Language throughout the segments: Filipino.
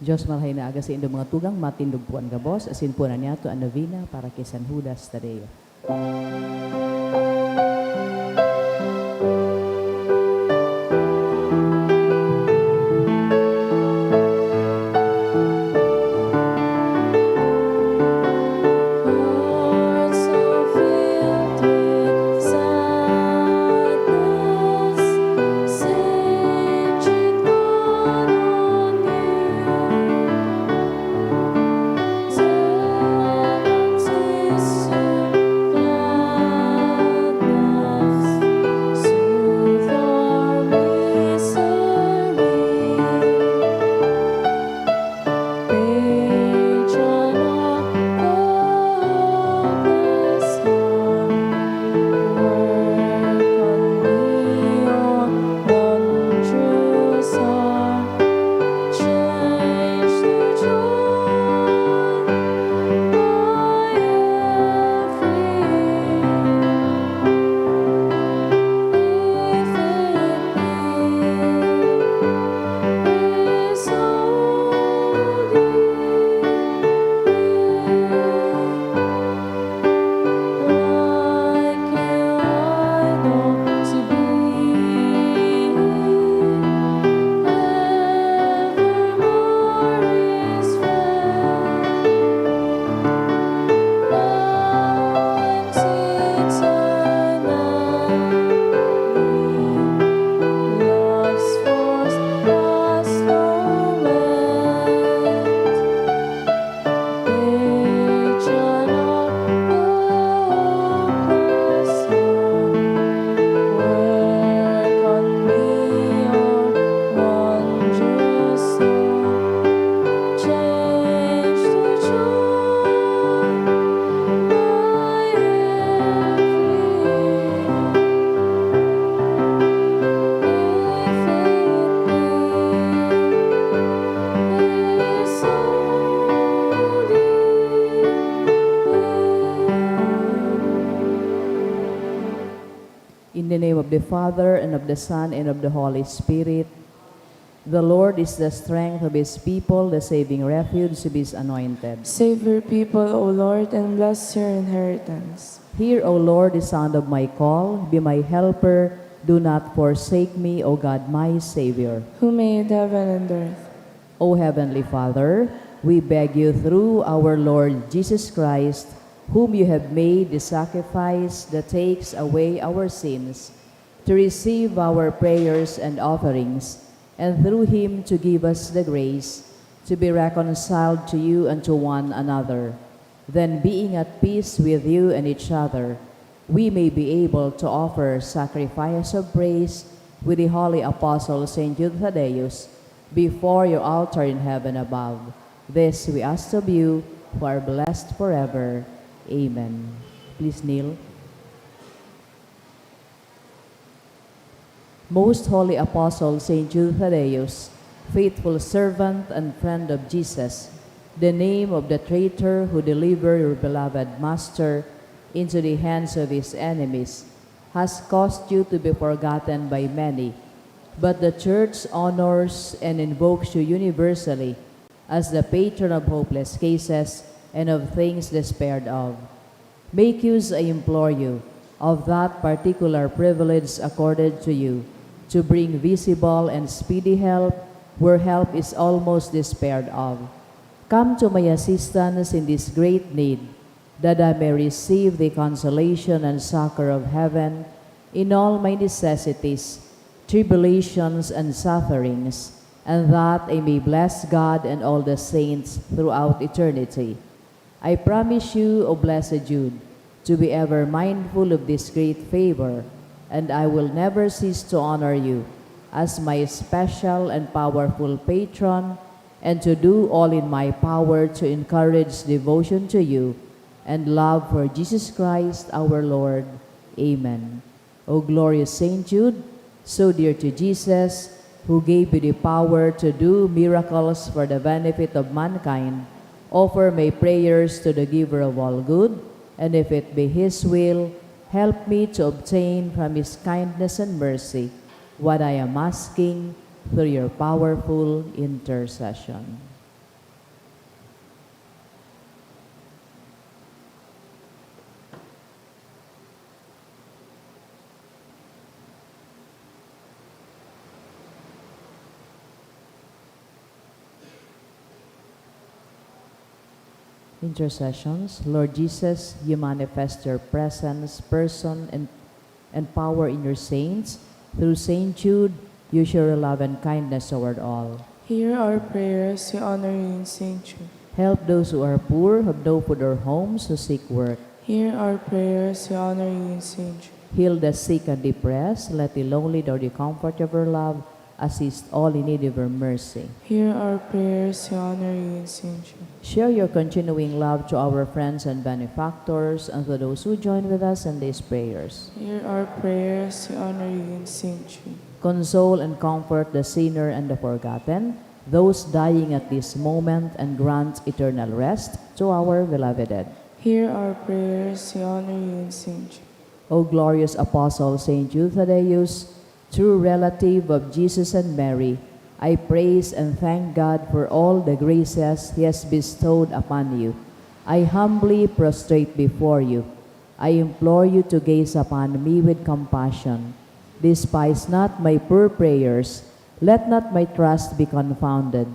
Diyos malhay na aga sa indo mga tugang matindugpuan ka boss, asin po na niya to ang novena para kay San Judas Tadeo. In the name of the Father, and of the Son, and of the Holy Spirit. The Lord is the strength of His people, the saving refuge of His anointed. Save your people, O Lord, and bless your inheritance. Hear, O Lord, the sound of my call. Be my helper. Do not forsake me, O God, my Savior. Who made heaven and earth. O Heavenly Father, we beg you through our Lord Jesus Christ, whom you have made the sacrifice that takes away our sins, to receive our prayers and offerings, and through him to give us the grace to be reconciled to you and to one another. Then, being at peace with you and each other, we may be able to offer sacrifice of praise with the holy apostle Saint Jude Thaddeus before your altar in heaven above. This we ask of you, who are blessed forever. Amen. Please kneel. Most Holy Apostle Saint Jude Thaddeus, faithful servant and friend of Jesus, the name of the traitor who delivered your beloved Master into the hands of his enemies, has caused you to be forgotten by many, but the Church honors and invokes you universally as the patron of hopeless cases and of things despaired of. Make use, I implore you, of that particular privilege accorded to you, to bring visible and speedy help where help is almost despaired of. Come to my assistance in this great need, that I may receive the consolation and succor of heaven in all my necessities, tribulations, and sufferings, and that I may bless God and all the saints throughout eternity. I promise you, O blessed Jude, to be ever mindful of this great favor, and I will never cease to honor you as my special and powerful patron, and to do all in my power to encourage devotion to you and love for Jesus Christ our Lord. Amen. O glorious Saint Jude, so dear to Jesus, who gave you the power to do miracles for the benefit of mankind, offer my prayers to the giver of all good, and if it be his will, help me to obtain from his kindness and mercy what I am asking through your powerful intercession. Intercessions. Lord Jesus, you manifest your presence, person, and power in your saints. Through Saint Jude, you show your love and kindness toward all. Hear our prayers, we honor you in Saint Jude. Help those who are poor, who have no food or homes, who seek work. Hear our prayers, we honor you in Saint Jude. Heal the sick and depressed. Let the lonely, through the comfort of your love, assist all in need of your mercy. Hear our prayers, we honor you in Saint Jude. Share your continuing love to our friends and benefactors and to those who join with us in these prayers. Hear our prayers, we honor you in Saint Jude. Console and comfort the sinner and the forgotten, those dying at this moment, and grant eternal rest to our beloved dead. Hear our prayers, we honor you in Saint Jude. O glorious Apostle Saint Jude Thaddeus, true relative of Jesus and Mary, I praise and thank God for all the graces He has bestowed upon you. I humbly prostrate before you. I implore you to gaze upon me with compassion. Despise not my poor prayers. Let not my trust be confounded.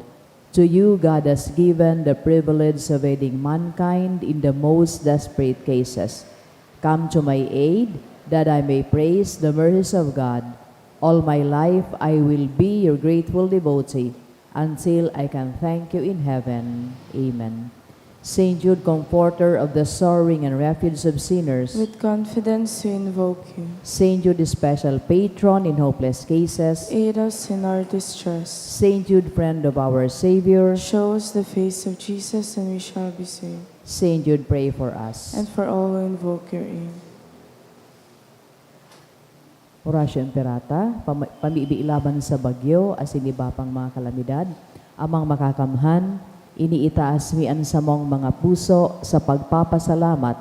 To you God has given the privilege of aiding mankind in the most desperate cases. Come to my aid, that I may praise the mercies of God. All my life I will be your grateful devotee, until I can thank you in heaven. Amen. Saint Jude, comforter of the sorrowing and refuge of sinners. With confidence we invoke you. Saint Jude, special patron in hopeless cases. Aid us in our distress. Saint Jude, friend of our Savior. Show us the face of Jesus, and we shall be saved. Saint Jude, pray for us. And for all who invoke your aid. Oratio Imperata, pamiibilaban sa bagyo, asin iba pang mga kalamidad, amang makakamhan, iniitaas mian sa mong mga puso sa pagpapasalamat,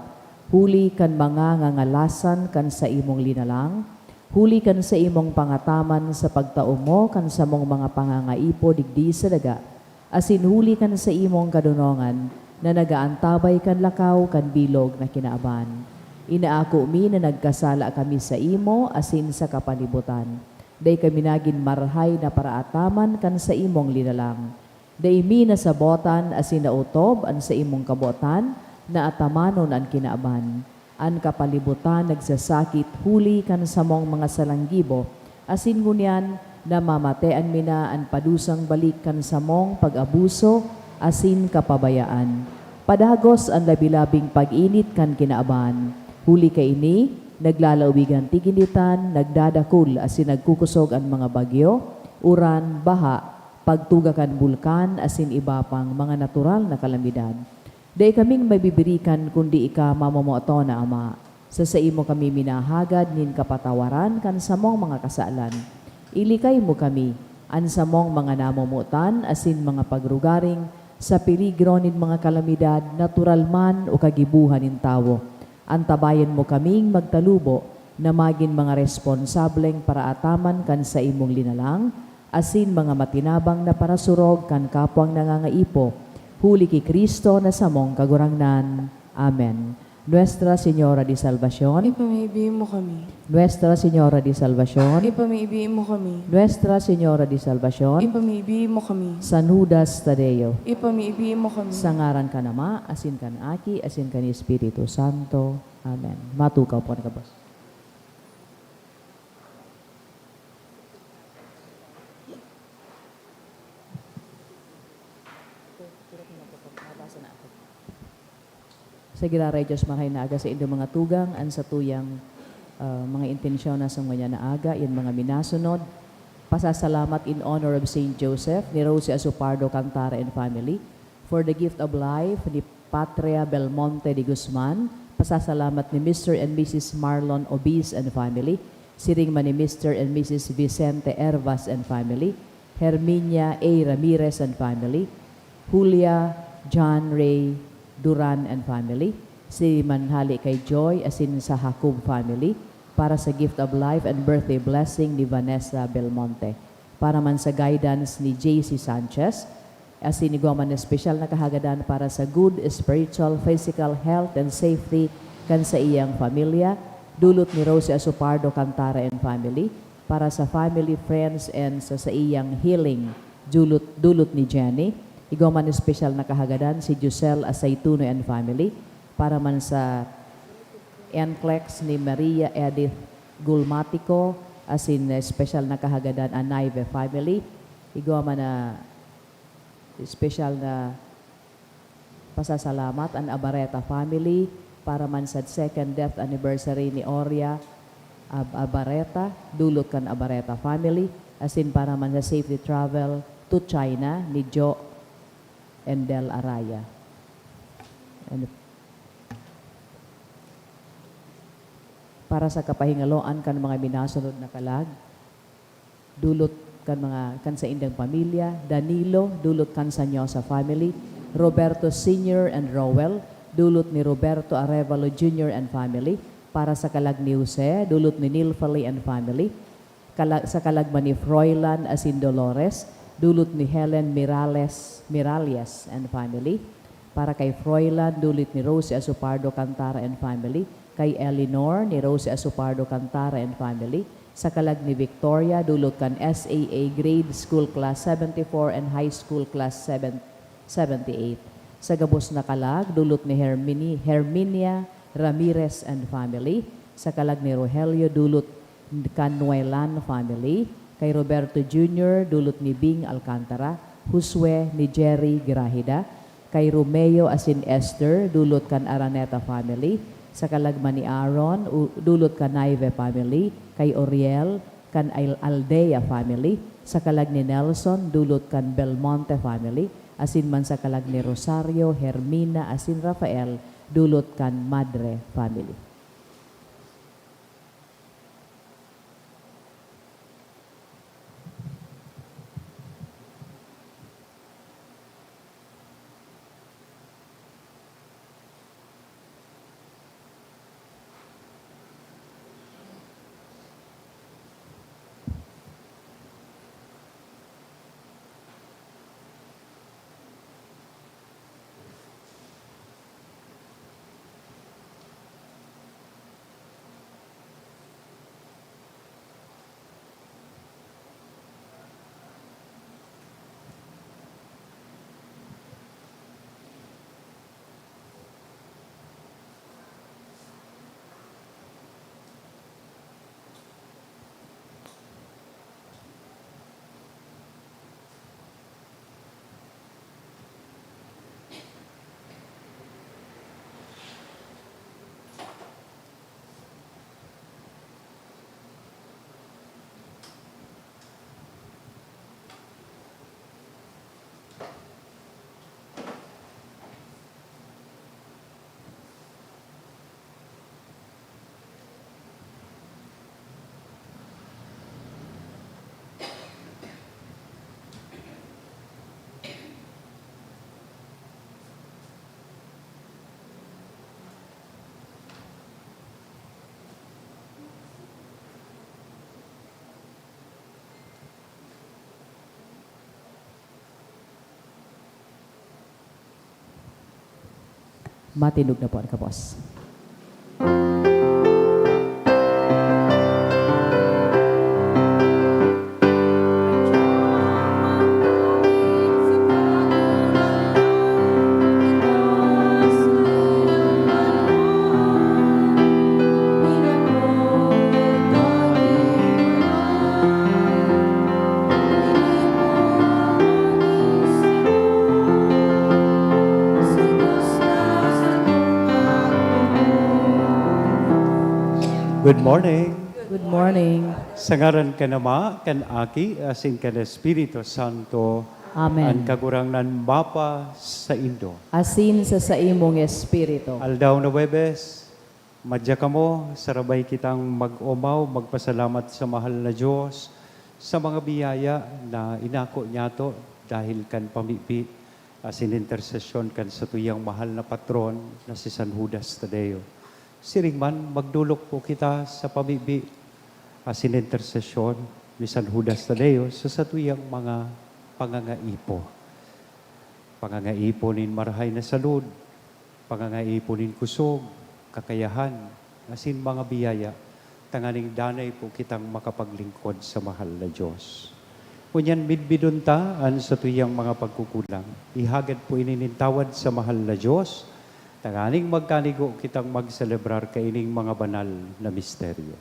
huli kan mga ngangalasan kan sa imong linalang, huli kan sa imong pangataman sa pagtaom mo kan sa mong mga pangangaipo digdi sa daga, asin huli kan sa imong kadunongan na nagaantabay kan lakaw kan bilog na kinaaban. Inaako mi na nagkasala kami sa imo asin sa kapalibutan. Day kami nagin marhay na paraataman kan sa imong linalang. Day mi na sabotan asin na utob an sa imong kabotan na atamanon an kinaaban. An kapalibutan nagsasakit huli kan sa mong mga salanggibo. Asin ngunyan na mamatean mi na an padusang balik kan sa mong pag-abuso asin kapabayaan. Padagos ang labilabing pag-init kan kinaaban. Huli kay ini, naglalawigan tiginitan, nagdadakul asin nagkukusog ang mga bagyo, uran, baha, pagtugakan bulkan asin iba pang mga natural na kalamidad. Day kaming mabibirikan kundi ika mamamoto na Ama. Sa imo kami minahagad nin kapatawaran kan sa mong mga kasalan. Ilikay mo kami, an sa mong mga namumutan asin mga pagrugaring sa peligro nin mga kalamidad, natural man o kagibuhan nin tawo. Antabayan mo kaming magtalubo na maging mga responsableng paraataman kan sa imong linalang, asin mga matinabang na parasurog kan kapwang nangangaipo, huli ki Kristo na samong kagurangnan. Amen. Nuestra Señora de Salvación, Ipamibigin mo kami. Nuestra Señora de Salvación, Ipamibigin mo kami. Nuestra Señora de Salvación, Ipamibigin mo kami. San Judas Tadeo, Ipamibigin mo kami. sa ngaran ka Ama, asin kan Aki, asin kan Espiritu Santo. Amen. Matukaw po ka, boss. Sa giraray Diyos mahay naaga sa inyong mga tugang, an sa tuyang mga intensyon na sa mga naaga, yan mga minasunod. Pasasalamat in honor of Saint Joseph, ni Rosie Asupardo Cantara and family, for the gift of life, ni Patria Belmonte de Guzman. Pasasalamat ni Mr. and Mrs. Marlon Obis and family, siringman ni Mr. and Mrs. Vicente Ervas and family, Herminia A. Ramirez and family, Julia John Ray Duran and family, si manhali kay Joy asin sa Hakub family, para sa gift of life and birthday blessing ni Vanessa Belmonte, para man sa guidance ni JC Sanchez, asin ni Guaman na special na kahagadan para sa good spiritual, physical health and safety kan sa iyang pamilya, dulot ni Rosie Asupardo Cantara and family, para sa family, friends and sa iyang healing, dulot ni Jenny, Igaw man special na kahagadan si Jusel Asaytuno and family para man sa NCLEX ni Maria Edith Gulmatico as in special na kahagadan Anayve family. Igaw man na special na pasasalamat ang Abareta family para man sa second death anniversary ni Oria Abareta, dulot kan Abareta family, as in para man sa safety travel to China ni Jo and Del Araya. And para sa kapahingaloan kan mga minasunod na kalag, dulot kan sa indang pamilya, Danilo, dulot kan sa Nyosa family, Roberto Sr. and Rowell, dulot ni Roberto Arevalo Jr. and family, para sa kalag ni Jose, dulot ni Nilfali and family, sa kalagman ni Froilan Asin Dolores, dulot ni Helen Miralles and family, para kay Froilan, dulot ni Rose Asupardo Cantara and family, kay Eleanor ni Rose Asupardo Cantara and family, sa kalag ni Victoria, dulot kan SAA Grade School Class 74 and High School Class 78. Sa gabos na kalag, dulot ni Herminia Ramirez and family, sa kalag ni Rogelio, dulot kan Nuelan family, kay Roberto Jr., dulot ni Bing Alcantara, Josue ni Jerry Grahida, kay Romeo Asin Esther, dulot kan Araneta family, sa kalagman ni Aaron, dulot kan Naive family, kay Oriel, kan Aldea family, sa kalag ni Nelson, dulot kan Belmonte family, asin man sa kalag ni Rosario, Hermina, asin Rafael, dulot kan Madre family. Matinog na po ang kapos. Good morning. Good morning. Sa ngaran ka nama, kan Aki, asin kan Espiritu Santo, Amen. ang kagurangnan Bapa sa Indo. Asin sa imong espiritu. Aldaw na Webes, madya ka mo, sarabay kitang mag-umaw, magpasalamat sa mahal na Diyos, sa mga biyaya na inako niya to dahil kan pamipi, asin intersesyon kan sa tuyang mahal na patron na si San Judas Tadeo. Siringman, magdulok po kita sa pamibi asin intersesyon ni San Judas Tadeo sa satuyang mga pangangaipo. Pangangaipo nin marahay na salud, pangangaipo nin kusog, kakayahan, asin mga biyaya, tanganing danay po kitang makapaglingkod sa mahal na Diyos. Kunyan midbiduntaan sa tuyang mga pagkukulang. Ihagad po ininintawad sa mahal na Diyos. Tanganing magkanigo kitang magselebrar kaining mga banal na misteryo.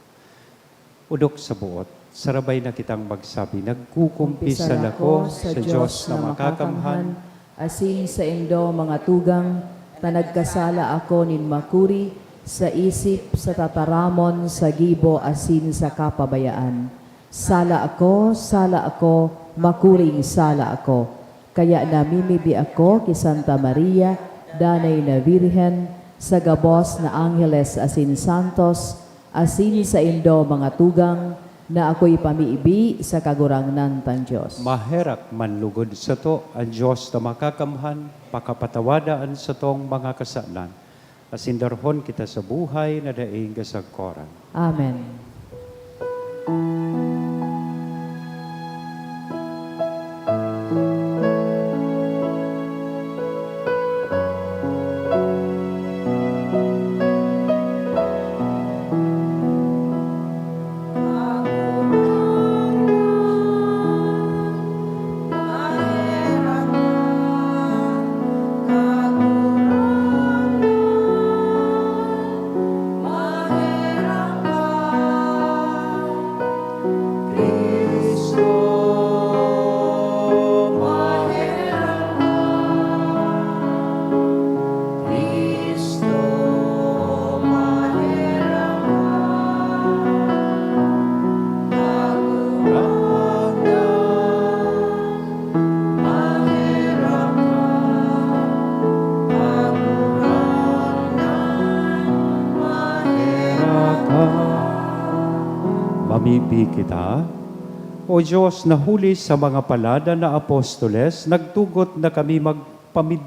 Udok sa buot, sarabay na kitang magsabi, nagkukumpisal ako sa Diyos na makakamhan, asin sa indo mga tugang, na nagkasala ako nin makuri, sa isip, sa tataramon, sa gibo, asin sa kapabayaan. Sala ako, makuring sala ako. Kaya namimibi ako ki Santa Maria, danay na Virhen, sa gabos na Angeles asin Santos, asin sa indo mga tugang, na ako'y pamiibi sa kagurangnan tang Diyos. maherak manlugod sa to ang Diyos na makakamhan, pakapatawadaan sa tong mga kasalan. Asindarhon kita sa buhay na daing kasagkoran. Amen. Mamibi kita, O Diyos na huli sa mga palada na apostoles, nagtugot na kami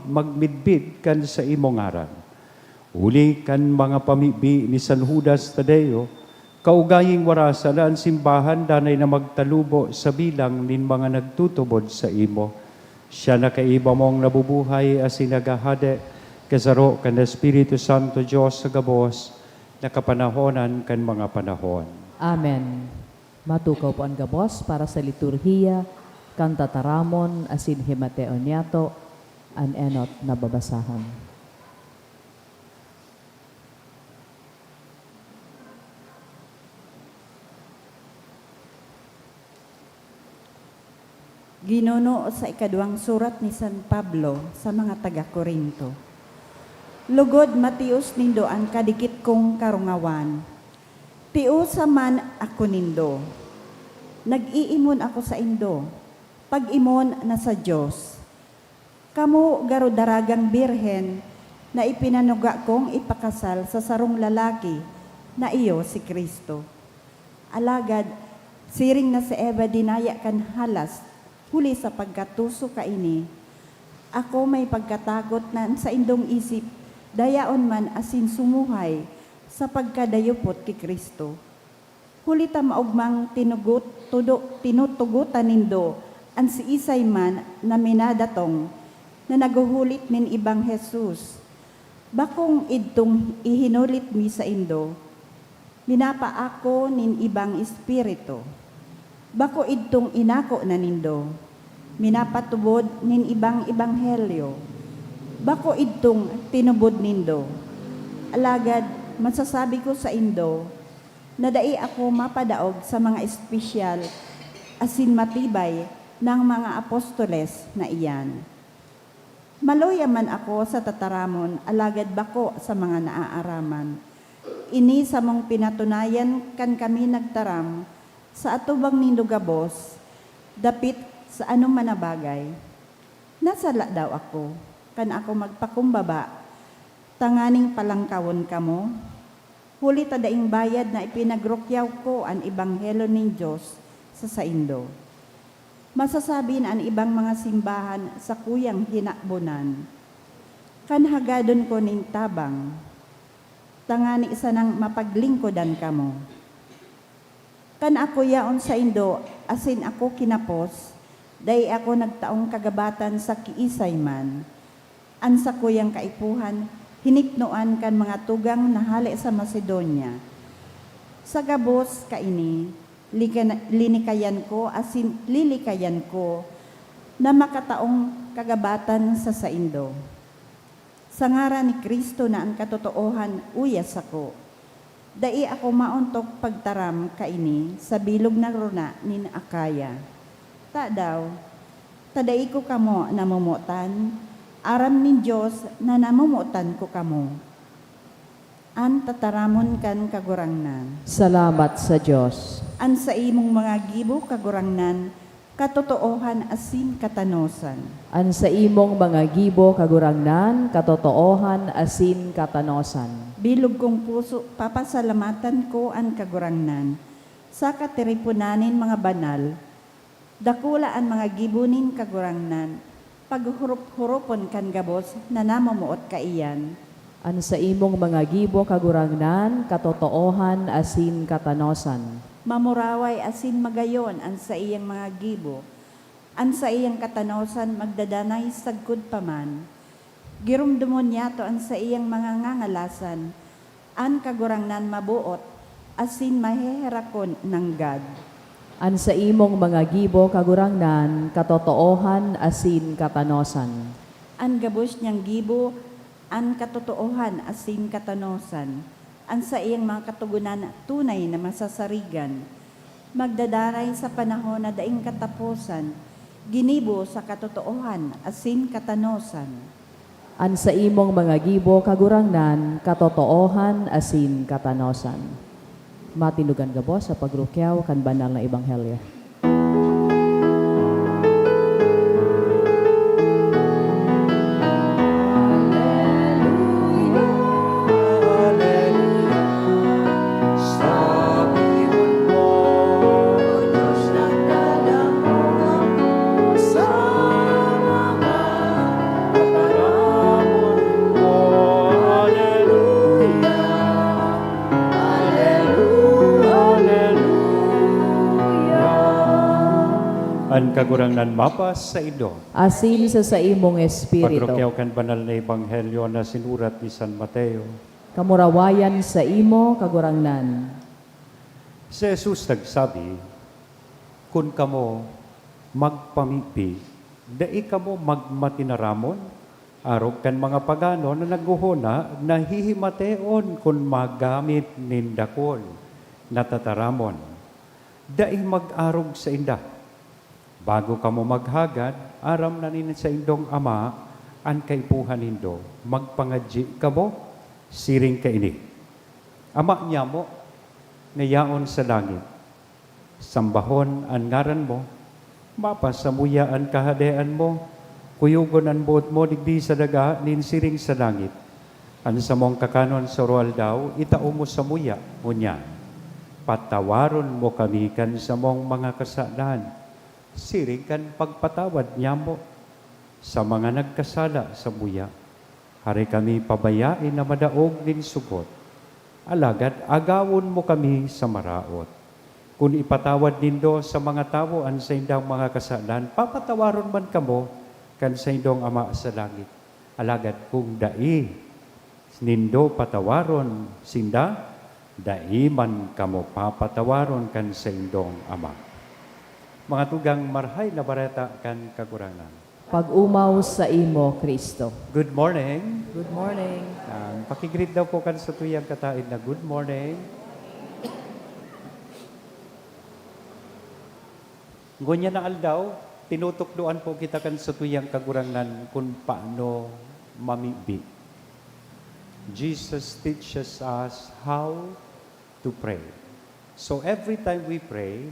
magmidbid kan sa imong ngaran. Huli kan mga pamibi ni San Judas Tadeo, kaugaying warasa na ang simbahan danay na magtalubo sa bilang nin mga nagtutubod sa imo. Siya na kaiba mong nabubuhay as sinagahade, kasaro kan Espiritu Santo Diyos sa gabos, nakapanahonan kan mga panahon. Amen. Matukaw po ang gabos para sa liturhiya, kanta taramon, asin himateon yato, an enot na babasahan. Ginuno sa ikaduang surat ni San Pablo sa mga taga-Korinto. Lugod matius nindo ang kadikit kong karungawan. Tiusa man ako nindo. Nag-iimon ako sa indo. Pag-imon na sa Diyos. Kamu garudaragang birhen na ipinanuga kong ipakasal sa sarong lalaki na iyo si Kristo. Alagad, siring na si Eva dinaya kan halas, huli sa pagkatuso kaini. Ako may pagkatagot na sa indong isip, dayaon man asin sumuhay, sa pagkadayupot ki Kristo. Huli ta maugmang tinutugutan nindo ang si Isay man na minadatong na naguhulit nin ibang Jesus. Bakong idtong ihinulit mi sa indo, minapa ako nin ibang espiritu. Bako idtong inako na nindo, minapatubod nin ibang ebanghelyo. Bako idtong tinubod nindo. Alagad, masasabi ko sa indo, na dai ako mapadaog sa mga espesyal asin matibay ng mga apostoles na iyan. Maloya man ako sa tataramon, alagad bako sa mga naaaraman. Ini sa mong pinatunayan kan kami nagtaram, sa atubang nindo gabos, dapit sa anong manabagay. Nasala daw ako, kan ako magpakumbaba, tanganing palangkawon kamo, huli tadaing bayad na ipinagrokyaw ko ang ibanghelo ng Diyos sa saindo. Masasabi na ang ibang mga simbahan sa kuyang hinakbunan. Kanhagadon ko ning tabang, tangani isa nang mapaglingkodan kamo. Kan ako yaon sa indo, asin ako kinapos, day ako nagtaong kagabatan sa kiisay man. An sa kuyang kaipuhan, hinipnoan kan mga tugang nahali sa Macedonia. Sa gabos kaini, linikayan ko, asin lilikayan ko, na makataong kagabatan sa saindo. Sa ngaran ni Kristo na ang katotoohan, uyas ako. Dai ako mauntok pagtaram kaini sa bilog na runa nin Akaya. Ta daw, tadai ko kamo namumutan, aram nin Diyos na namumutan ko kamo. An tataramon kan kagurangnan. Salamat sa Diyos. An sa imong mga gibo kagurangnan, katotoohan asin katanosan. An sa imong mga gibo kagurangnan, katotoohan asin katanosan. Bilog kong puso, papasalamatan ko ang kagurangnan. Sa katiripunanin mga banal, dakula ang mga gibunin kagurangnan, paghurup-hurupon kan gabos na namamuot kaiyan. An sa imong mga gibo kagurangnan, katotoohan asin katanosan. Mamuraway asin magayon ang sa iyang mga gibo. An sa iyang katanosan magdadanay sagkod paman. Girumdumon yato ang sa iyang mga ngangalasan. An kagurangnan mabuot asin maheherakon ng God. An sa imong mga gibo kagurangnan, katotoohan asin katanosan. An gabos niyang gibo, an katotoohan asin katanosan. An sa iyang mga katugunan tunay na masasarigan. Magdadaray sa panahon na daing katapusan, ginibo sa katotoohan asin katanosan. An sa imong mga gibo kagurangnan, katotoohan asin katanosan. Matinugan gabo sa pagrukyaw kan banal na ebanghelyo. An kagurangnan mapas sa ido. Asin sa imong espiritu. Pagrukyaw kan banal na ebanghelyo na sinurat ni San Mateo. Kamurawayan sa imo kagurangnan. Si Jesus nagsabi, kung kamo magpamipi, dai kamo magmatinaramon, arog kan mga pagano na naguhuna, nahihimateon kung magamit nindakol, natataramon. Dai mag-arog sa inda. Bago kamo maghagad, aram na nin sa indong ama, an kaipuhan nindo, magpangadji kamo, siring kaini. Ama niya mo, nayaon sa langit. Sambahon ang ngaran mo, mapasamuya ang kahadean mo, kuyugon ang buot mo, digdi sa daga, ninsiring sa langit. Ang sa mong kakanon sa roal daw, itao mo sa muya, ngunyan. Patawaron mo kami kan sa mong mga kasalan, siring kan pagpatawad niya mo sa mga nagkasala sa muya. Hari kami pabayain na madaog din sugot. Alagad, agawon mo kami sa maraot. Kung ipatawad nindo sa mga tawaan sa indang mga kasalan, papatawaron man kamo kan sa indong ama sa langit. Alagad, kung dai nindo patawaron sinda, dai man kamo papatawaron kan sa indong ama. Mga tugang marhay na bareta kan kagurangan. Pag-umaw sa imo, Kristo. Good morning. Good morning. Pakigreet daw po kan sa tuyang katain na good morning. Ngunya na aldaw, tinutukluan po kita kan sa tuyang kagurangan kung paano mamibi. Jesus teaches us how to pray. So every time we pray,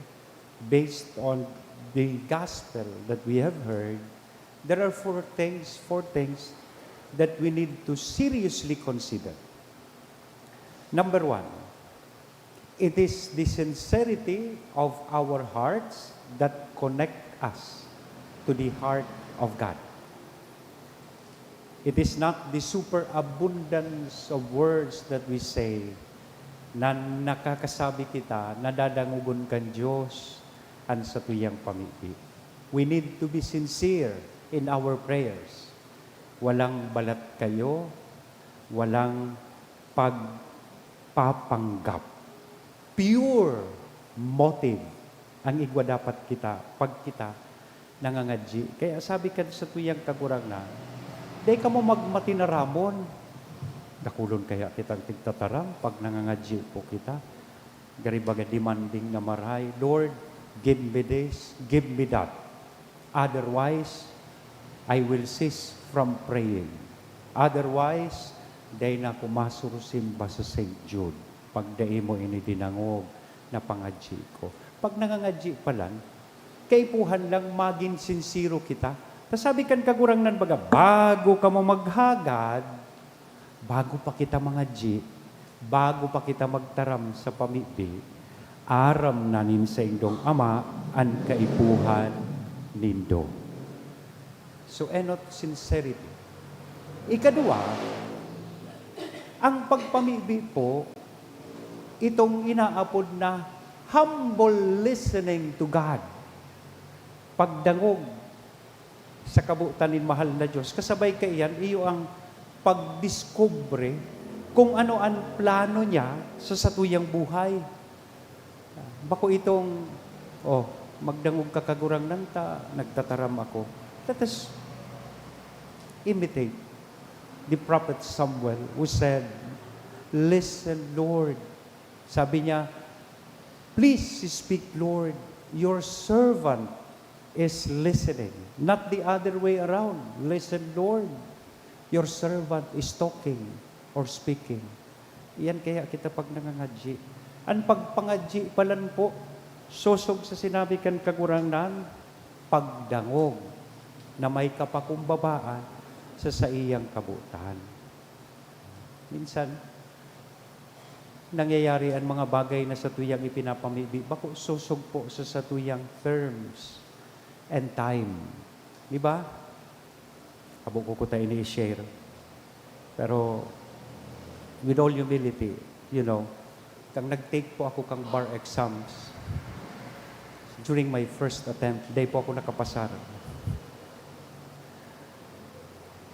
based on the gospel that we have heard, there are four things that we need to seriously consider. Number one, it is the sincerity of our hearts that connect us to the heart of God. It is not the superabundance of words that we say na nakakasabi kita, nadadangugon kan Diyos ang sa tuyang pamipi. We need to be sincere in our prayers. Walang balat kayo, walang pagpapanggap. Pure motive ang igwa dapat kita, pag kita nangangadji. Kaya sabi ka sa tuyang kagurang na, day ka mo magmatinaramon. Dakulon kaya kitang tigtataram pag nangangadji po kita. Garibaga demanding na maray, Lord, give me this, give me that. Otherwise, I will cease from praying. Otherwise, day na kumasurusimba sa St. Jude. Pag day mo inidinangog na pangadji ko. Pag nangangadji pa lang, kaipuhan lang maging sincero kita. Tas sabi kan kagurang nan baga, bago ka mo maghagad, bago pa kita mangadji, bago pa kita magtaram sa pamibi, aram nanin sa indong ama, an kaipuhan nindo. So, enot sincerity. Ikadua, ang pagpamibi po, itong inaapod na humble listening to God. Pagdangog sa kabutan ni mahal na Diyos. Kasabay kaiyan, iyo ang pagdiskubre kung ano ang plano niya sa satuyang buhay. Bako itong, magdangog ka kagurang nanta, nagtataram ako. Let us imitate the prophet Samuel who said, listen, Lord. Sabi niya, please speak, Lord. Your servant is listening. Not the other way around. Listen, Lord. Your servant is talking or speaking. Iyan kaya kita pag nangangadji. Ang pagpangadji palan po, susog sa sinabi kan kagurangnan, pagdangog na may kapakumbabaan sa iyang kabutan. Minsan, nangyayari ang mga bagay na sa tuyang ipinapamibi, bako susog po sa tuyang terms and time. Di ba? Kabuko ko tayo ini-share. Pero, with all humility, kang nag-take po ako kang bar exams, during my first attempt, day po ako nakapasar.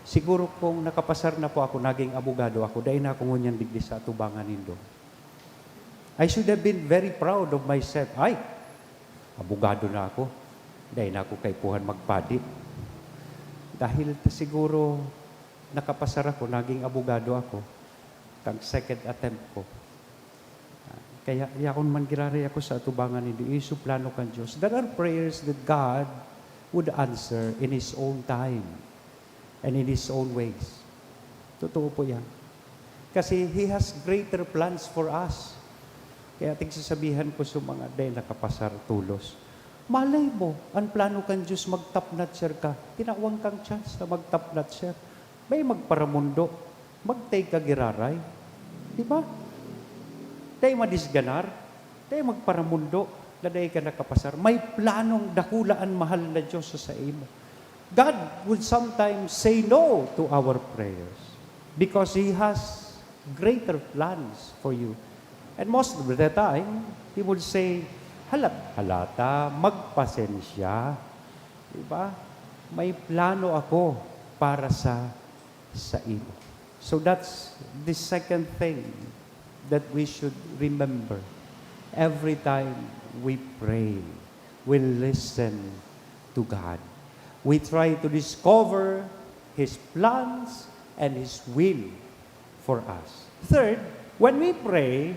Siguro kung nakapasar na po ako, naging abogado ako, dahil na akong ngunyan digdi sa atubangan nindo. I should have been very proud of myself. Ay, abogado na ako. Dahil na ako kaipuhan magpadi. Dahil siguro nakapasar ako, naging abogado ako. Kang second attempt ko. Kaya yakon man girari ako sa atubangan nindo, isu plano kan Diyos. There are prayers that God would answer in His own time and in His own ways. Totoo po yan. Kasi He has greater plans for us. Kaya tigsasabihan ko sa mga day nakapasar tulos. Malay mo, ang plano kan Diyos magtapnat sir ka. Tinawang kang chance na magtapnat sir. May magparamundo. Magtay ka giraray. Di ba? Tayo madisganar. Tayo magparamundo. Laday ka nakapasar. May planong dakulaan mahal na Diyos sa imo. God would sometimes say no to our prayers because He has greater plans for you. And most of the time, He would say, halata, magpasensya. Diba? May plano ako para sa imo. So that's the second thing that we should remember. Every time we pray, we listen to God. We try to discover His plans and His will for us. Third, when we pray,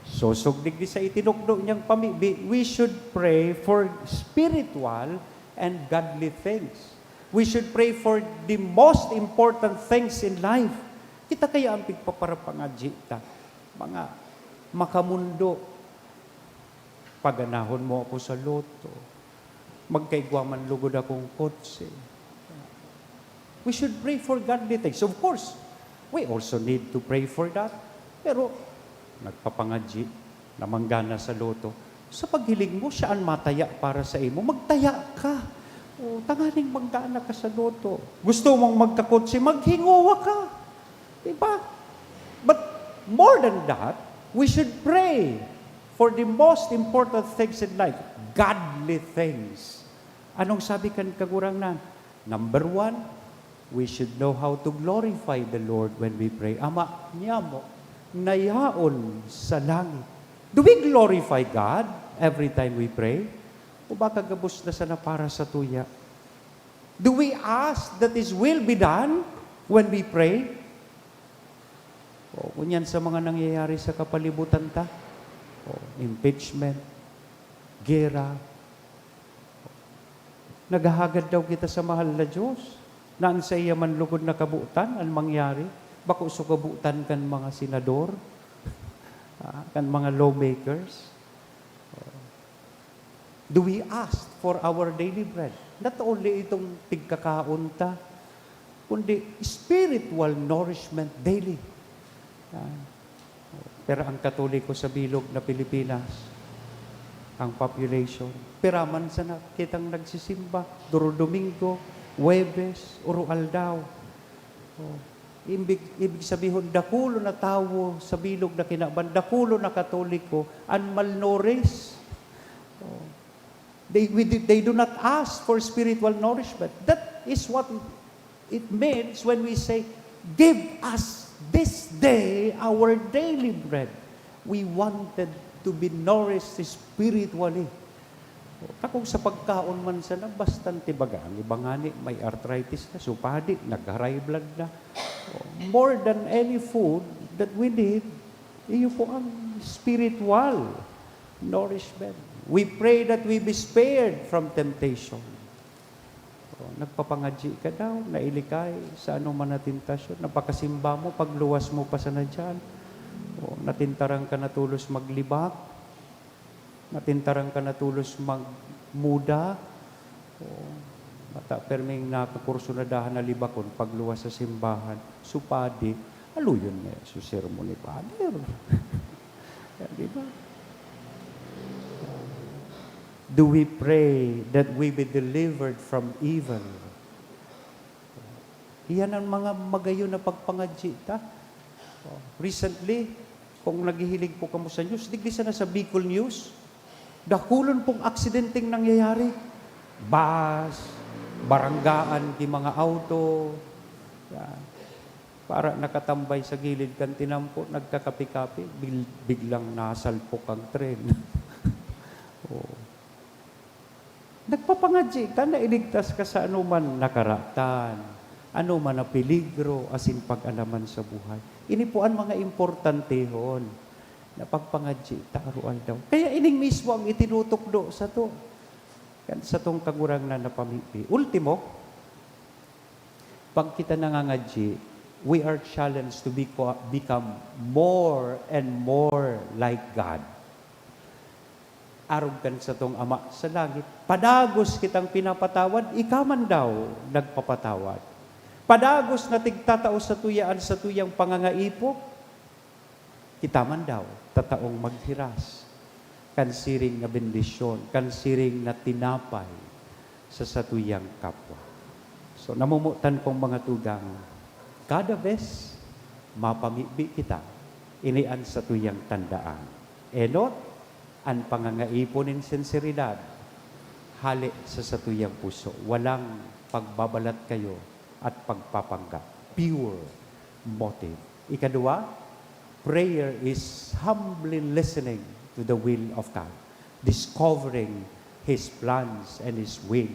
susugdig di sa itinukdo niyang pamibi, we should pray for spiritual and godly things. We should pray for the most important things in life. Kita kaya ang pigpaparapangadji ta. Mga makamundo, paganahon mo ako sa loto, magkaigwaman lugod akong kotse. We should pray for godly things. Of course, we also need to pray for that. Pero, nagpapangadji, namanggana sa loto, sa paghiling mo, siya ang mataya para sa imo. Magtaya ka. O, tanganing manggana ka sa loto. Gusto mong magkakotse, maghinguwa ka. Diba? But more than that, we should pray for the most important things in life. Godly things. Anong sabi kan kagurang na? Number 1, we should know how to glorify the Lord when we pray. Ama niya mo, nayaon sa langit. Do we glorify God every time we pray? O baka gabos na sana para sa tuya? Do we ask that His will be done when we pray? O kunyan sa mga nangyayari sa kapalibutan ta? O impeachment, gera. Naghahagad daw kita sa mahal na Diyos. Naan sa iya man lugod na kabuutan, ang mangyari? Bako so kabuutan kan mga senador, kan mga lawmakers. Do we ask for our daily bread? Not only itong tigkakaon ta, kundi spiritual nourishment daily. Pero ang Katoliko sa bilog na Pilipinas, ang population, piraman sa kitang nagsisimba, duro Domingo, Huwebes, Urual daw. Ibig sabihin, dakulo na tawo sa bilog na kinaban, dakulo na Katoliko, and malnourished. They do not ask for spiritual nourishment. That is what it means when we say, give us this day our daily bread. We wanted to be nourished spiritually. Takong sa pagkaon man sana, bastante baga. Ang ibangani, may arthritis na, supadi, nag-high blood na. More than any food that we need, iyo po ang spiritual nourishment. We pray that we be spared from temptation. Nagpapangadji ka daw, nailikay sa anong man tentasyon. Napakasimba mo, pagluwas mo pa sana dyan. Natintarang ka na tulos maglibak. Natintarang ka na tulos magmuda. Mata perming nakakurso na dahan na libakon pagluwas sa simbahan. Supadi, aluyon niya sa sermon ni Father. Diba? Do we pray that we be delivered from evil? Iyan ang mga magayon na pagpangadji ta. Recently, kung naghihilig po kamo sa news, diglisa na sa Bicol News, dakulon pong aksidenteng nangyayari. Bus, baranggaan di mga auto, para nakatambay sa gilid kan tinampo, nagkakapi-kapi, biglang nasalpok ang tren. Nagpapangadji ka na iligtas ka sa anuman nakaratan, anuman na peligro, asin pag-alaman sa buhay. Ini po ang mga importante hon na pagpangadji taruan daw. Kaya ining mismo ang itinutukdo sa to. Kan sa tong kagurang na napamipi. Ultimo, pag kita nangangadji, we are challenged to become more and more like God. Arog kan sa tong Ama sa langit. Padagos kitang pinapatawad, ikaman daw nagpapatawad. Padagos na tigtatao sa tuyaan sa tuyang pangangaipo, kita man daw tataong maghiras. Kansiring na bendisyon, kansiring na tinapay sa satuyang kapwa. So namumutan kong mga tugang, kada bes, mapamibi kita, inian sa tuyang tandaan. Enot, ang pangangaiponin sinseridad, hali sa satuyang puso. Walang pagbabalat kayo at pagpapanggap. Pure motive. Ikadua, prayer is humbly listening to the will of God, discovering His plans and His will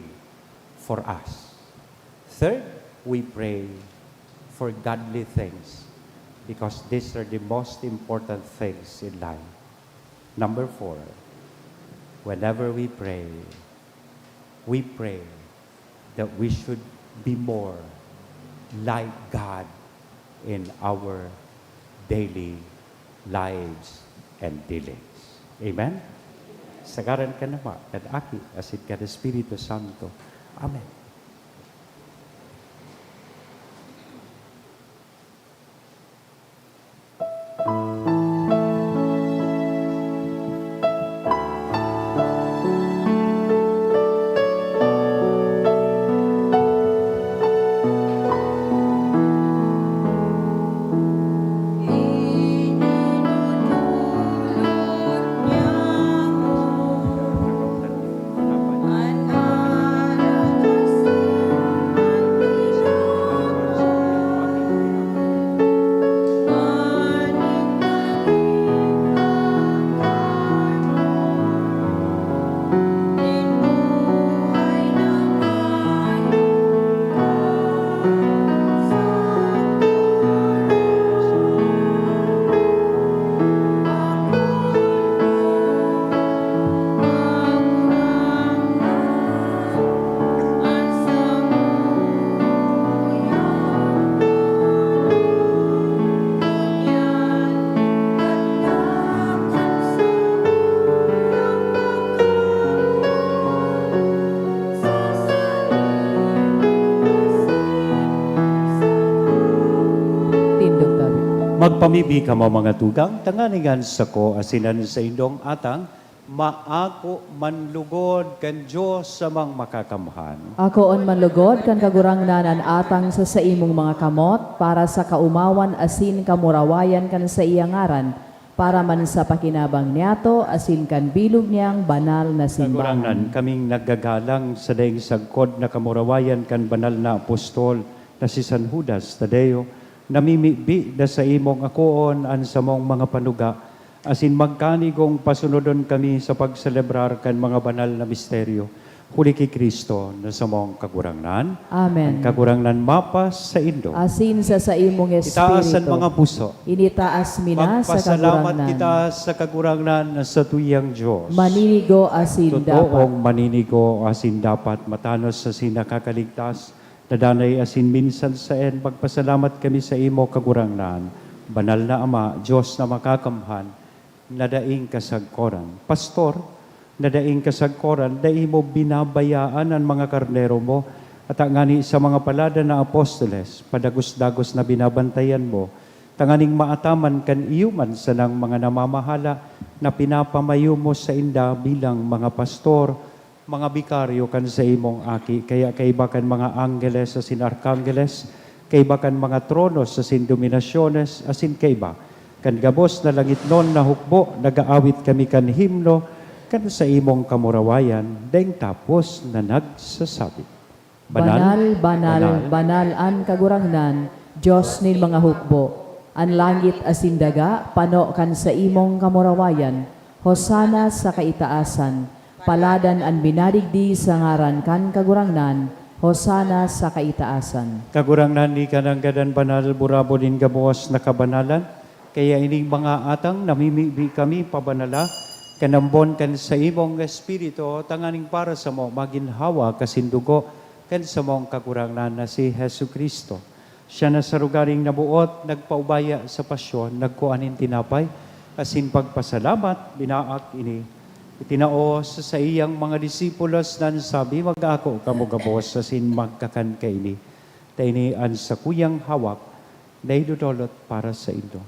for us. Third, we pray for godly things because these are the most important things in life. Number 4, whenever we pray that we should be more like God in our daily lives and dealings. Amen? Sagaran ka na ma, kad aki, asit ka na Espiritu Santo. Amen. Anak Magpamibi ka mo mga tugang, tanganingan sa ko asinan sa indong atang, maako manlugod kan Diyos sa mang makakamhan. Ako on manlugod kan kagurangnan atang sa imong mga kamot para sa kaumawan asin kamurawayan kan sa iyang ngaran para man sa pakinabang niyato asin kan bilog niyang banal na simbahan. Kagurangnan, kaming naggagalang sa daing sagkod na kamurawayan kan banal na apostol na si San Judas Tadeo, namimibi na sa imong akoon an sa mong mga panuga, asin magkanigong pasunodon kami sa pagselebrar kan mga banal na misteryo. Huli kay Kristo na sa mong kagurangnan. Amen. Ang kagurangnan mapas sa indo. Asin sa imong Itaasan espiritu. mga puso. Initaas mina sa Magpasalamat kagurangnan. kita sa kagurangnan na sa tuyang Diyos. Maninigo asin dapat. Totoong maninigo asin dapat matanos sa sinakakaligtas. Nadanay asin minsan sa en. Magpasalamat kami sa imo kagurangnan. Banal na Ama, Diyos na makakamhan, nadaing kasagkoran. Pastor, nadaing kasagkoran, dahil mo binabayaan ang mga karnero mo at ngani sa mga palada na apostoles, padagos-dagos na binabantayan mo, tanganing maataman kan iyuman sa nang mga namamahala na pinapamayo mo sa inda bilang mga pastor, mga bikaryo kan sa imong aki, kaya kaiba kan mga angeles asin arkangeles, kaiba kan mga tronos asin dominasyones, asin kaiba, kan gabos na langit non na hukbo, nagaawit kami kan himno, kan sa imong kamurawayan, daing tapos na nagsasabi. Banal, banal, banal an kagurangnan, Diyos nin mga hukbo. An langit asin daga, pano kan sa imong kamurawayan, hosana sa kaitaasan, paladan an binadigdi sa ngaran kan kagurangnan, hosana sa kaitaasan. Kagurangnan ni kanang gadan banal, burabo din gabuos na kabanalan, kaya ining mga atang namimibi kami pabanala, kanambon kan sa imong espiritu, tanganing para sa mo, maginhawa kasindugo, kan sa mong kagurangnan na si Hesu Kristo. Siya na sa rugaring nabuot, nagpaubaya sa pasyon, nagkuanin tinapay, asin pagpasalamat, binaak ini. Itinao sa iyang mga disipulos na sabi, mag-ako kamugabos, asin magkakan kaini. Taini an sa kuyang hawak, na idudolot para sa indo.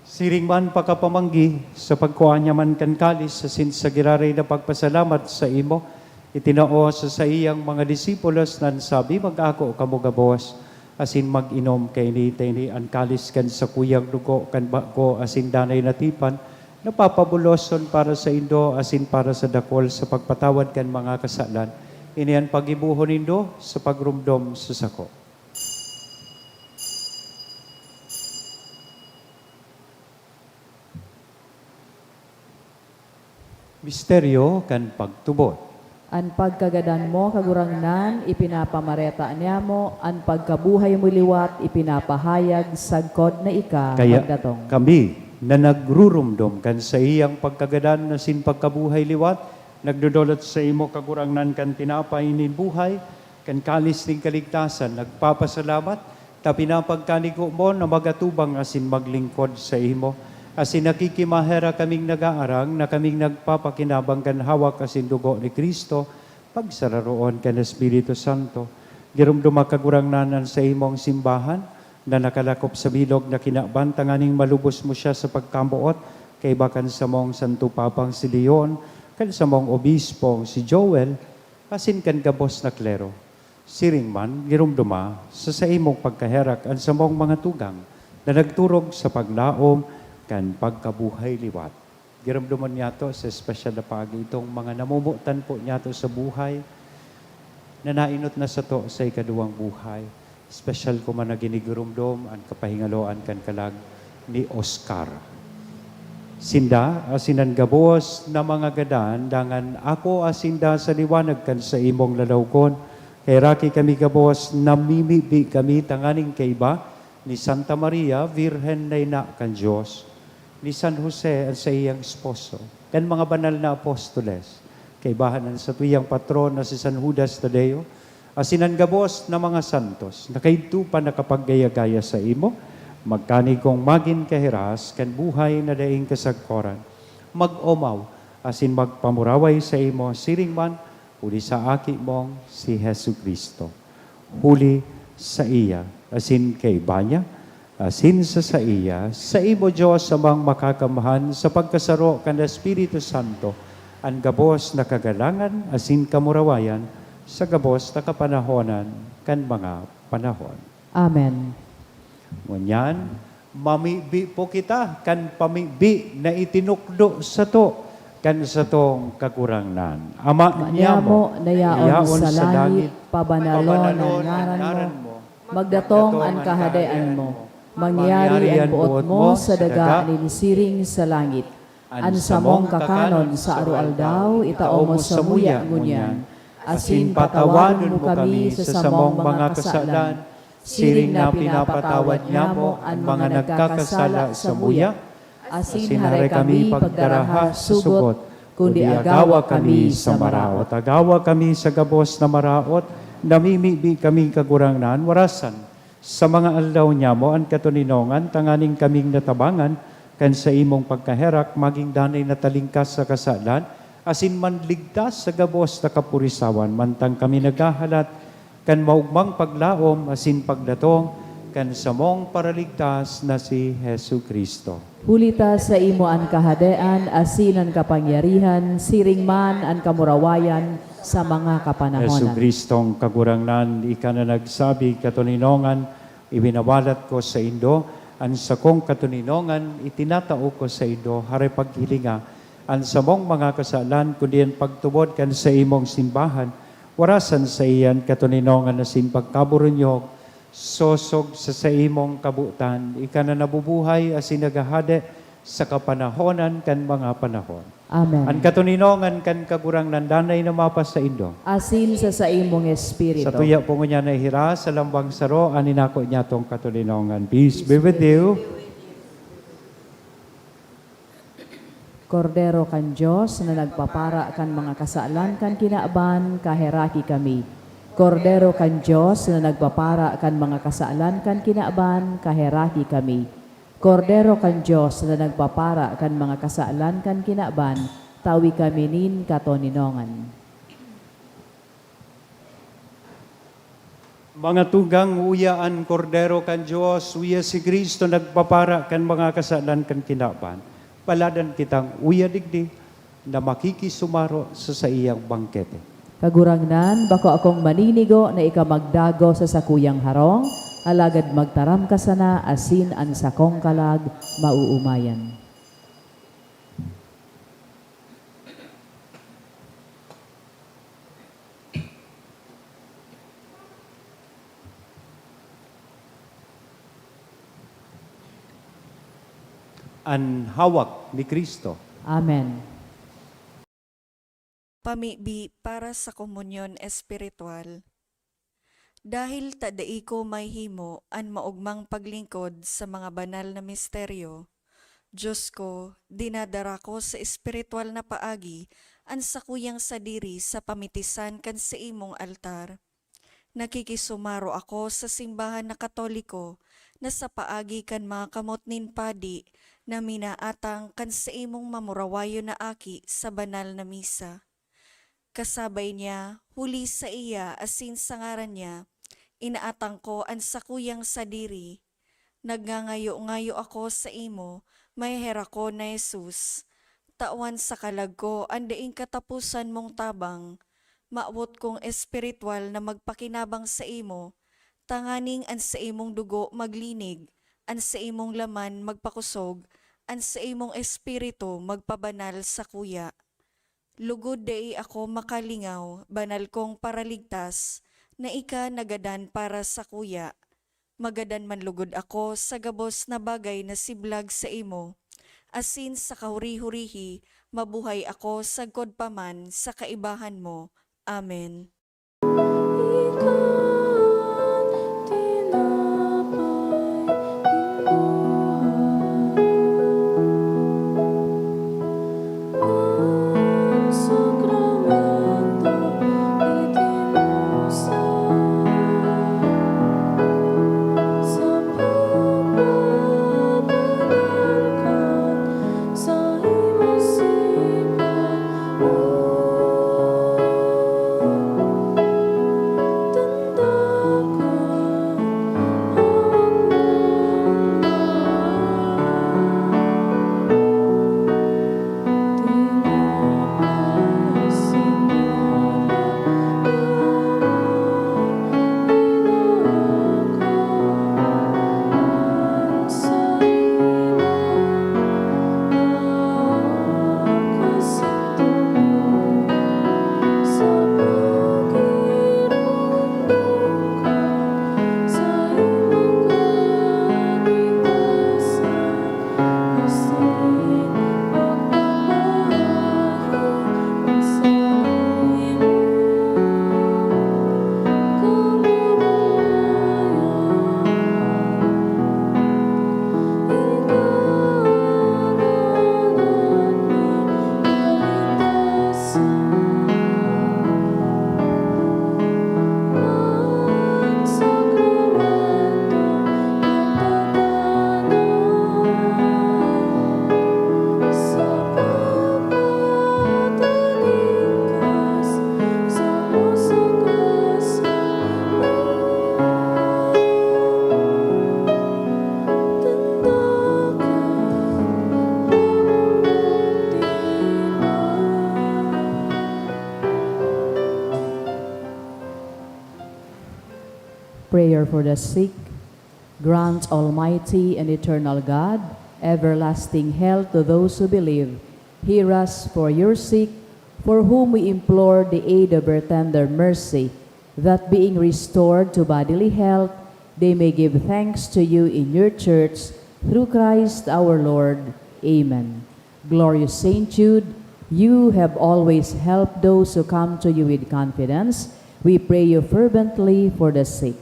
Siring man pakapamanggi sa pagkuha niya man kan kalis sa sinsagiraray na pagpasalamat sa imo, itinao sa iyang mga disipulos nan sabi, mag-ako kamugabos, asin mag-inom kay ni ang kalis kan sa kuyang dugo kan bako asin danay natipan, napapabuloson para sa indo asin para sa dakol sa pagpatawad kan mga kasalan, inian pagibuhon indo sa pagrumdom sa sako. Misteryo kan pagtubot. An pagkagadan mo, kagurangnan, ipinapamareta niya mo, an pagkabuhay mo liwat, ipinapahayag, sagkod na ika, Kaya pagdatong. kami na nagrurumdom kan sa iyang pagkagadan na sin pagkabuhay liwat, nagdudulot sa imo kagurangnan kan tinapay ni buhay, kan kalis ng kaligtasan, nagpapasalamat, ta pinapagkanigo mo na magatubang asin maglingkod sa imo, asin nakikimahera kaming nag-aarang na kaming nagpapakinabang kan hawak asin dugo ni Kristo, pagsararoon kan Espiritu Santo. Girumduma kagurangnanan sa imong simbahan, na nakalakop sa bilog na kinabantanganing malubos mo siya sa pagkambuot, kay bakan sa mong Santo Papang si Leon, kan sa mong Obispong si Joel, asin kan gabos na klero. Siring man, girumduma sa imong pagkaherak an sa mong mga tugang, na nagturog sa paglaom, kan pagkabuhay liwat. Giramdaman niya to sa espesyal na pagi itong mga namumutan po niya to sa buhay na nainot na sa to sa ikaduwang buhay. Espesyal ko man na ginigurumdom ang kapahingaloan kan kalag ni Oscar. Sinda, asinan gabos na mga gadan, dangan ako asinda sa liwanag kan sa imong lalawkon. Kay raki kami gabos, namimibi kami tanganing kaiba ni Santa Maria, Virhen na ina kan Diyos, ni San Jose at sa iyang esposo, kan mga banal na apostoles, kay bahanan sa tuyang patron na si San Judas Tadeo, asinan gabos na mga santos, na kaidto pa nakapaggaya-gaya sa imo, magkani kong magin kahiras, kan buhay na daing kasagkoran, mag-omaw, asin magpamuraway sa imo siring man, huli sa aki mong si Hesu Kristo. Huli sa iya, asin kay banya, asin sa iya, sa imo Diyos amang makakamahan sa pagkasaro kan Espiritu Santo, ang gabos na kagalangan, asin kamurawayan, sa gabos na kapanahonan, kan mga panahon. Amen. Ngunyan, mamibi po kita, kan pamibi na itinukdo sa to, kan sa tong kakurangnan. Ama niya mo, nayaon sa langit, pabanalon ang ngaran mo, magdatong ang kahadayaan mo, mangyari ang buot mo sa daga nilisiring sa langit, an samong kakanon sa arualdaw, itao mo sa muya ngunyan, asin patawanon mo kami sa samong mga kasalan, siring na pinapatawad niya mo ang mga nagkakasala sa muya, asin hare kami pagdaraha sugot, kundi agawa kami sa maraot. Agawa kami sa gabos na maraot, namimibi kami kagurangnan, warasan. Sa mga aldaw niya mo, ang katuninongan, tanganing kaming natabangan, kan sa imong pagkaherak, maging danay na talingkas sa kasalan, asin man ligtas sa gabos na kapurisawan, mantang kami naghahalat, kan maugmang paglaom, asin pagdatong, kan samong paraligtas na si Hesu Kristo. Hulita sa imo ang kahadaan, asin ang kapangyarihan, siring man ang kamurawayan sa mga Hesu kapanahonan. Kristong kagurangnan, ika na nagsabi katuninongan, ibinawalat ko sa Indo, ang sakong katuninongan, itinatao ko sa Indo, hare paghilinga, ang samong mga kasalan, kundi ang pagtubod kan sa imong simbahan, warasan sa iyan katuninongan na sin pagkaburunyog, sosog sa imong kabutan, ika na nabubuhay asin nagahade sa kapanahonan kan mga panahon. Amen. Ang katuninongan kan kagurang nandanay na mapas sa Indo. Asin sa imong espiritu. Sa tuya po niya nahira, sa lambang saro, aninako niya tong katuninongan. Peace be with you. Kordero kan Diyos na nagpapara kan mga kasaalan kan kinaaban, kaheraki kami. Kordero kan Diyos na nagpapara kan mga kasaalan kan kinaaban, kaheraki kami. Kordero kan Diyos na nagpapara kan mga kasaalan kan kinaaban, tawi kami nin katoninongan. Mga tugang uyaan, kordero kan Diyos, uya si Kristo nagpapara kan mga kasalan kan kinaban. Paladan kitang uya digdi na makikisumaro sa iyang bangkete. Kagurangnan, bako akong maninigo na ikamagdago sa sakuyang harong, alagad magtaram ka sana, asin ang sakong kalag, mauumayan. Ang hawak ni Kristo. Amen. Pamibi para sa komunyon espiritual. Dahil tadai ko may himo an maugmang paglingkod sa mga banal na misteryo, Diyos ko, dinadara ko sa espiritual na paagi an sakuyang sadiri sa pamitisan kan sa imong altar. Nakikisumaro ako sa simbahan na Katoliko na sa paagi kan mga kamot nin padi na minaatang kan sa imong mamurawayo na aki sa banal na misa. Kasabay niya, huli sa iya asin sa ngaran niya, inaatang ko ang sakuyang sadiri. Nagngangayo-ngayo ako sa imo, may hera ko na Jesus. Tawan sa kalag ko, andaing katapusan mong tabang. Maawot kong espiritual na magpakinabang sa imo, tanganing an sa imong dugo maglinig, an sa imong laman magpakusog, an sa imong espiritu magpabanal sa kuya. Lugod dai ako makalingaw, banal kong paraligtas, na ika nagadan para sa kuya. Magadan man lugod ako sa gabos na bagay na siblag sa imo. Asin sa kahuri-hurihi, mabuhay ako sa godpaman sa kaibahan mo. Amen. prayer for the sick. Grant, Almighty and eternal God, everlasting health to those who believe. Hear us for your sick, for whom we implore the aid of your tender mercy, that being restored to bodily health, they may give thanks to you in your church, through Christ our Lord. Amen. Glorious Saint Jude, you have always helped those who come to you with confidence. We pray you fervently for the sick.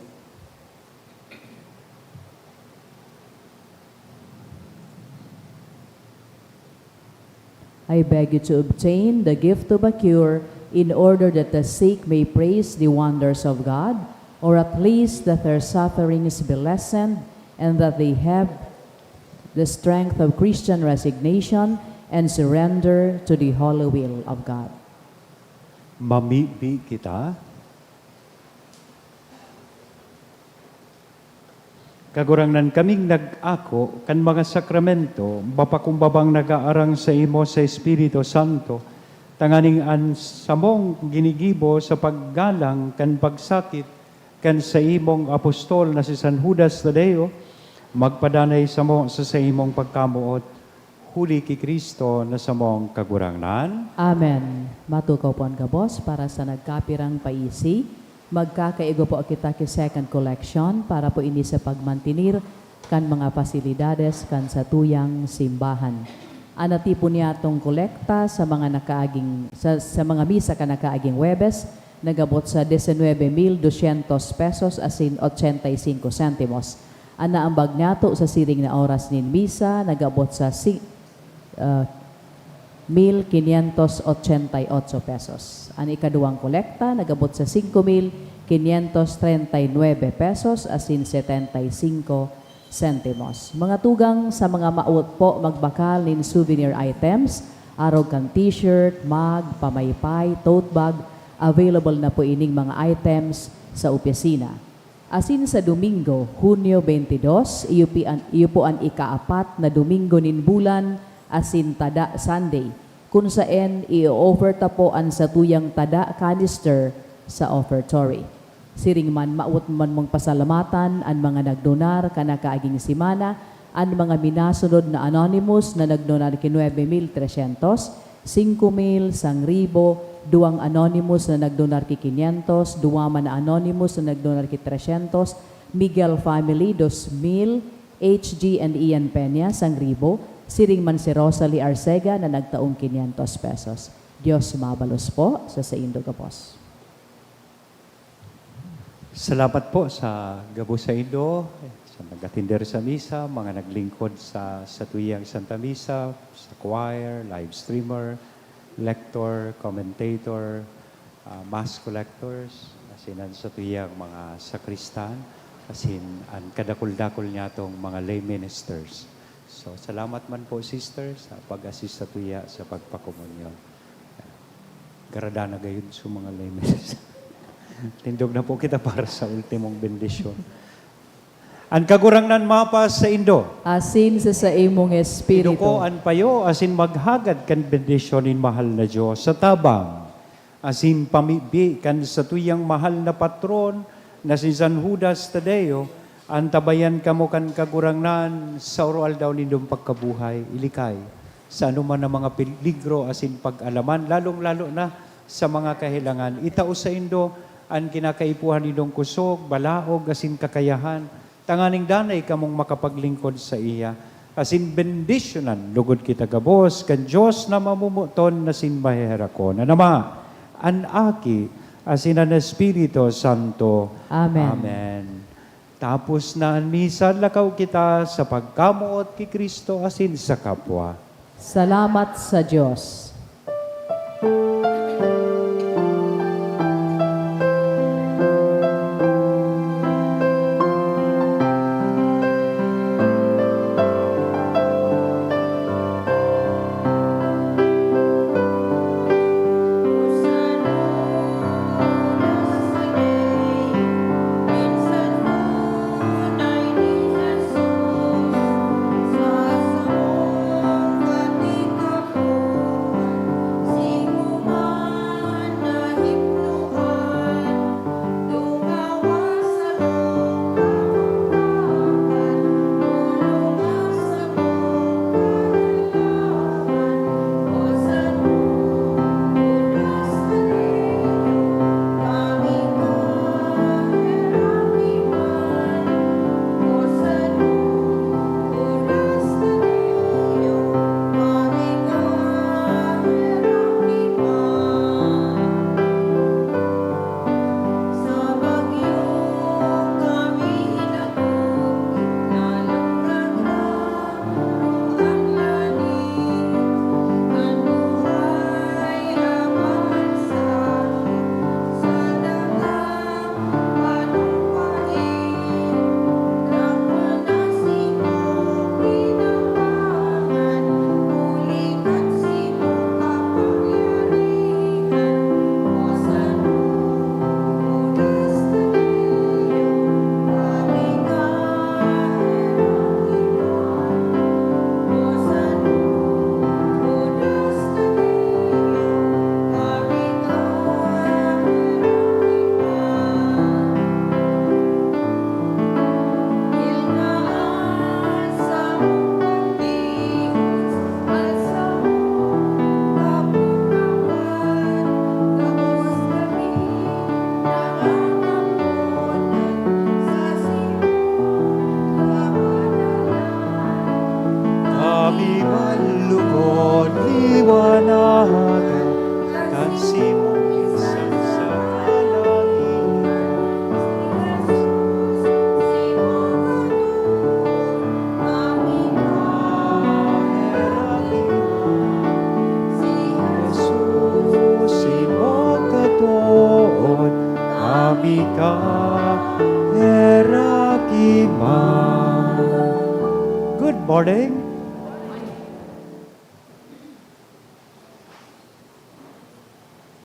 I beg you to obtain the gift of a cure, in order that the sick may praise the wonders of God, or at least that their sufferings be lessened, and that they have the strength of Christian resignation and surrender to the holy will of God. Mamibi kita. Kagurangnan kaming nag-ako kan mga sakramento, bapakumbabang nag-aarang sa imo sa Espiritu Santo, tanganing an samong ginigibo sa paggalang kan pagsakit kan sa imong apostol na si San Judas Tadeo, magpadanay samo sa imong pagkamuot, huli ki Kristo na samong kagurangnan. Amen. Matukaw po ang kabos para sa nagkapirang paisi. Magkakaigo po kita ki second collection para po ini sa pagmantinir kan mga pasilidades kan sa tuyang simbahan. Anati po niya itong kolekta sa mga nakaaging sa mga misa ka nakaaging Webes, nagabot sa 19,200 pesos asin 85 centimos. Ana ang bagnato sa siring na oras nin misa, nagabot sa 1,588 pesos. Ang ikaduang kolekta, nagabot sa 5,539 pesos asin 75 centimos. Mga tugang sa mga maut po magbakal nin souvenir items, arog kang t-shirt, mug, pamaypay, tote bag, available na po ining mga items sa opisina. Asin sa Domingo, Hunyo 22, iyo po ang ikaapat na Domingo nin bulan, asin tada Sunday, kung saan i-offer ta po ang sa tuyang tada canister sa offertory. Siring man maut man mong pasalamatan ang mga nagdonar kanakaaging simana, ang mga minasunod na anonymous na nagdonar ki 9,300, 5,000, 1,000, duwang anonymous na nagdonar ki 500, duwa man na anonymous na nagdonar ki 300, Miguel family 2,000, HG and Ian Peña 1,000, siring man si Rosalie Arcega na nagtaong 500 pesos. Diyos mabalos po sa Indo Kapos. Salamat po sa Gabo sa Indo, sa nag-atinder sa misa, mga naglingkod sa tuyang Santa Misa, sa choir, live streamer, lector, commentator, mass collectors, asinan sa tuyang mga sakristan, asin ang kadakul-dakul niya itong mga lay ministers. So, salamat man po, sisters, sa pag-assist sa tuya sa pagpakomunyon. Garada na gayon sa mga lay ministers. Tindog na po kita para sa ultimong bendisyon. Ang kagurangnan mapa sa Indo. Asin sa imong espiritu. Inuko an payo, asin maghagad kan bendisyon in mahal na Diyos sa tabang. Asin pamibi kan sa tuyang mahal na patron na si San Judas Tadeo, antabayan kamo kan kagurangnan sa oral daw nindong pagkabuhay, ilikay. Sa anuman na mga peligro asin pag-alaman, lalong-lalo na sa mga kahilangan. Itao sa Indo, ang kinakaipuhan nindong kusog, balaog, asin kakayahan, tanganing danay kamong makapaglingkod sa iya. Asin bendisyonan, lugod kita gabos, kan Diyos na mamumuton na sinbahera ko. Na nama, an aki, asin ang Espiritu Santo. Amen. Amen. Tapos na ang misa, lakaw kita sa pagkamuot ki Kristo asin sa kapwa. Salamat sa Diyos. morning.